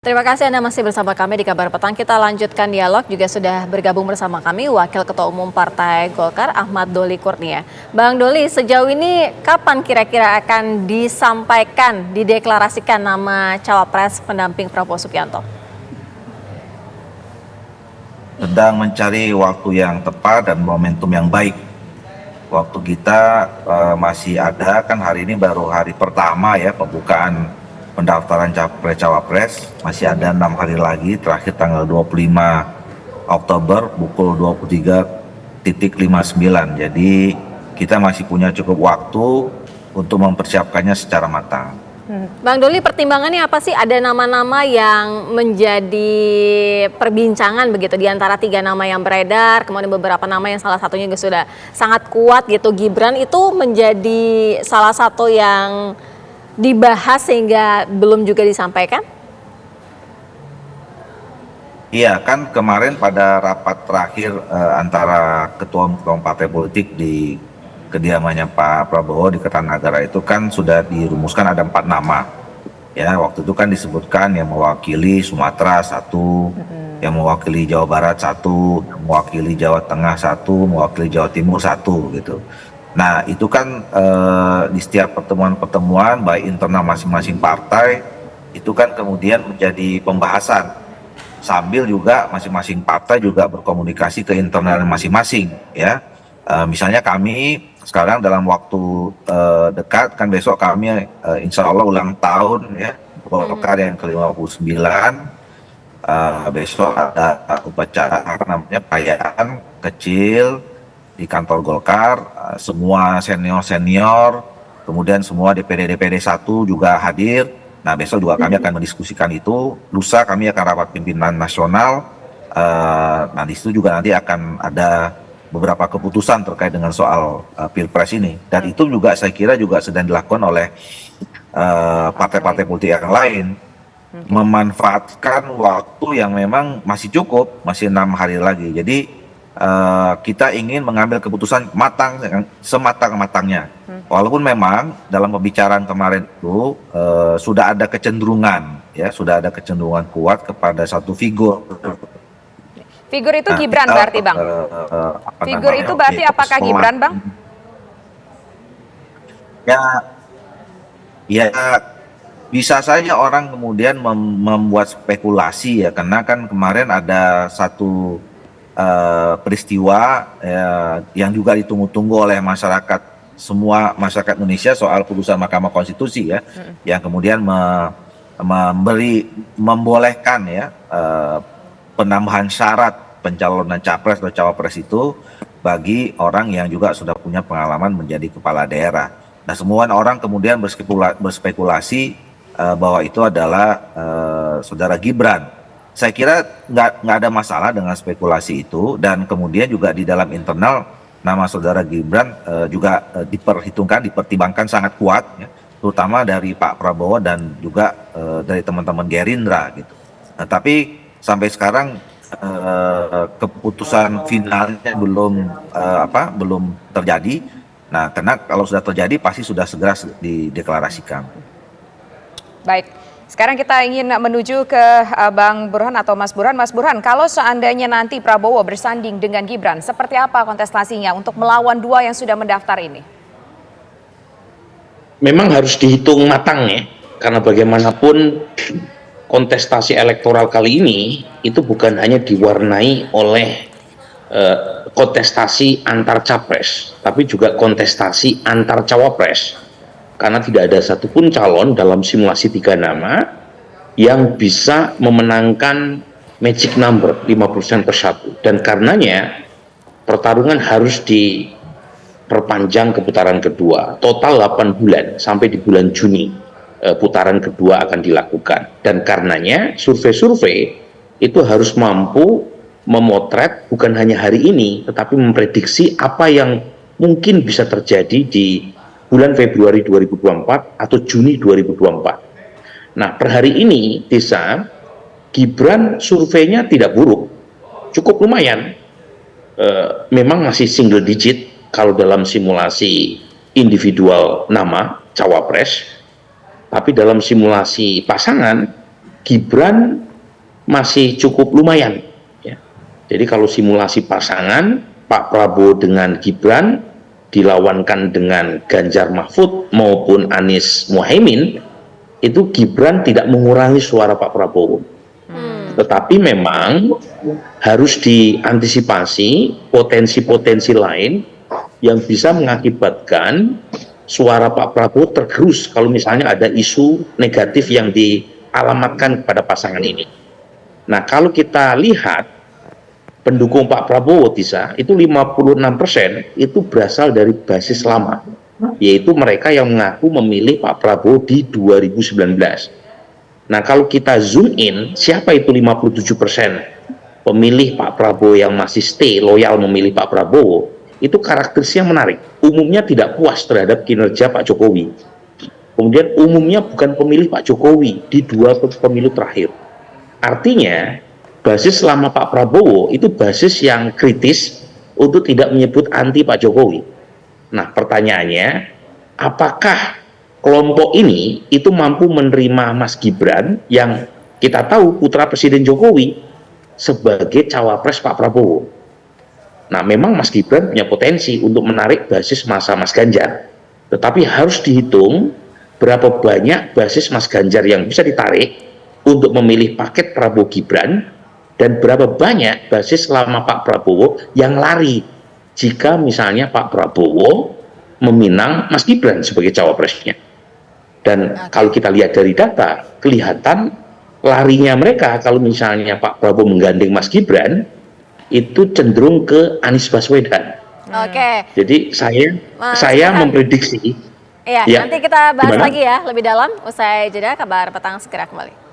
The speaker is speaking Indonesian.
Terima kasih Anda masih bersama kami di Kabar Petang. Kita lanjutkan dialog, juga sudah bergabung bersama kami Wakil Ketua Umum Partai Golkar Ahmad Doli Kurnia. Bang Doli, sejauh ini kapan kira-kira akan disampaikan, dideklarasikan nama cawapres pendamping Prabowo Subianto? Sedang mencari waktu yang tepat dan momentum yang baik. Waktu kita masih ada, kan hari ini baru hari pertama ya pembukaan pendaftaran capres-cawapres, masih ada 6 hari lagi, terakhir tanggal 25 Oktober pukul 23.59. Jadi kita masih punya cukup waktu untuk mempersiapkannya secara matang. Bang Doli, pertimbangannya apa sih? Ada nama-nama yang menjadi perbincangan begitu di antara 3 nama yang beredar, kemudian beberapa nama yang salah satunya juga sudah sangat kuat gitu. Gibran itu menjadi salah satu yang dibahas sehingga belum juga disampaikan? Iya, kan kemarin pada rapat terakhir antara ketua-ketua partai politik di kediamannya Pak Prabowo di Kertanagara itu kan sudah dirumuskan ada 4 nama. Ya, waktu itu kan disebutkan yang mewakili Sumatera 1, yang mewakili Jawa Barat 1, yang mewakili Jawa Tengah 1, mewakili Jawa Timur 1 gitu. Nah, itu kan di setiap pertemuan-pertemuan baik internal masing-masing partai itu kan kemudian menjadi pembahasan, sambil juga masing-masing partai juga berkomunikasi ke internal masing-masing ya. Misalnya kami sekarang dalam waktu dekat kan besok kami insya Allah ulang tahun ya Golkar yang ke-59. Besok ada upacara perayaan kecil di kantor Golkar, semua senior-senior, kemudian semua DPD 1 juga hadir. Nah, besok juga kami akan mendiskusikan itu. Lusa kami akan rapat pimpinan nasional. Nah, di situ juga nanti akan ada beberapa keputusan terkait dengan soal Pilpres ini. Dan itu juga saya kira juga sedang dilakukan oleh partai-partai politik yang lain. Memanfaatkan waktu yang memang masih cukup, masih 6 hari lagi. Jadi kita ingin mengambil keputusan matang, sematang-matangnya. Walaupun memang dalam pembicaraan kemarin itu sudah ada kecenderungan, ya sudah ada kecenderungan kuat kepada satu figur. Figur itu Gibran berarti, Bang? Figur itu berarti apakah Gibran, Bang? Ya bisa saja orang kemudian membuat spekulasi ya, karena kan kemarin ada satu peristiwa yang juga ditunggu-tunggu oleh masyarakat, semua masyarakat Indonesia, soal putusan Mahkamah Konstitusi ya, yang kemudian membolehkan ya penambahan syarat pencalonan capres atau cawapres itu bagi orang yang juga sudah punya pengalaman menjadi kepala daerah. Nah, semua orang kemudian berspekulasi bahwa itu adalah saudara Gibran. Saya kira nggak ada masalah dengan spekulasi itu, dan kemudian juga di dalam internal nama saudara Gibran juga dipertimbangkan sangat kuat, ya, terutama dari Pak Prabowo dan juga dari teman-teman Gerindra gitu. Nah, tapi sampai sekarang keputusan finalnya belum terjadi. Nah, karena kalau sudah terjadi pasti sudah segera dideklarasikan. Baik. Sekarang kita ingin menuju ke Bang Burhan atau Mas Burhan. Mas Burhan, kalau seandainya nanti Prabowo bersanding dengan Gibran, seperti apa kontestasinya untuk melawan 2 yang sudah mendaftar ini? Memang harus dihitung matang ya, karena bagaimanapun kontestasi elektoral kali ini itu bukan hanya diwarnai oleh kontestasi antar capres, tapi juga kontestasi antar cawapres. Karena tidak ada satupun calon dalam simulasi 3 nama yang bisa memenangkan magic number 50%+1. Dan karenanya pertarungan harus diperpanjang ke putaran kedua. Total 8 bulan sampai di bulan Juni putaran kedua akan dilakukan. Dan karenanya survei-survei itu harus mampu memotret bukan hanya hari ini, tetapi memprediksi apa yang mungkin bisa terjadi di bulan Februari 2024 atau Juni 2024. Nah, per hari ini, Desa, Gibran surveinya tidak buruk, cukup lumayan. Memang masih single digit kalau dalam simulasi individual nama cawapres, tapi dalam simulasi pasangan Gibran masih cukup lumayan. Ya. Jadi kalau simulasi pasangan Pak Prabowo dengan Gibran dilawankan dengan Ganjar Mahfud maupun Anies Muhaimin, itu Gibran tidak mengurangi suara Pak Prabowo. Tetapi memang harus diantisipasi potensi-potensi lain yang bisa mengakibatkan suara Pak Prabowo tergerus kalau misalnya ada isu negatif yang dialamatkan kepada pasangan ini. Nah, kalau kita lihat pendukung Pak Prabowo, Tisa, itu 56% itu berasal dari basis lama, yaitu mereka yang mengaku memilih Pak Prabowo di 2019. Nah, kalau kita zoom in, siapa itu 57% pemilih Pak Prabowo yang masih stay, loyal memilih Pak Prabowo, itu karakteristik yang menarik. Umumnya tidak puas terhadap kinerja Pak Jokowi. Kemudian umumnya bukan pemilih Pak Jokowi di 2 pemilu terakhir. Artinya, basis lama Pak Prabowo itu basis yang kritis untuk tidak menyebut anti Pak Jokowi. Nah, pertanyaannya, apakah kelompok ini itu mampu menerima Mas Gibran yang kita tahu putra Presiden Jokowi sebagai cawapres Pak Prabowo? Nah, memang Mas Gibran punya potensi untuk menarik basis masa Mas Ganjar. Tetapi harus dihitung berapa banyak basis Mas Ganjar yang bisa ditarik untuk memilih paket Prabowo Gibran dan berapa banyak basis lama Pak Prabowo yang lari jika misalnya Pak Prabowo meminang Mas Gibran sebagai cawapresnya. Dan kalau kita lihat dari data, kelihatan larinya mereka kalau misalnya Pak Prabowo menggandeng Mas Gibran, itu cenderung ke Anies Baswedan. Oke. Jadi Mas saya Burhan. memprediksi. Iya, Ya, nanti kita bahas gimana? lagi ya lebih dalam. Usai jeda, kabar petang segera kembali.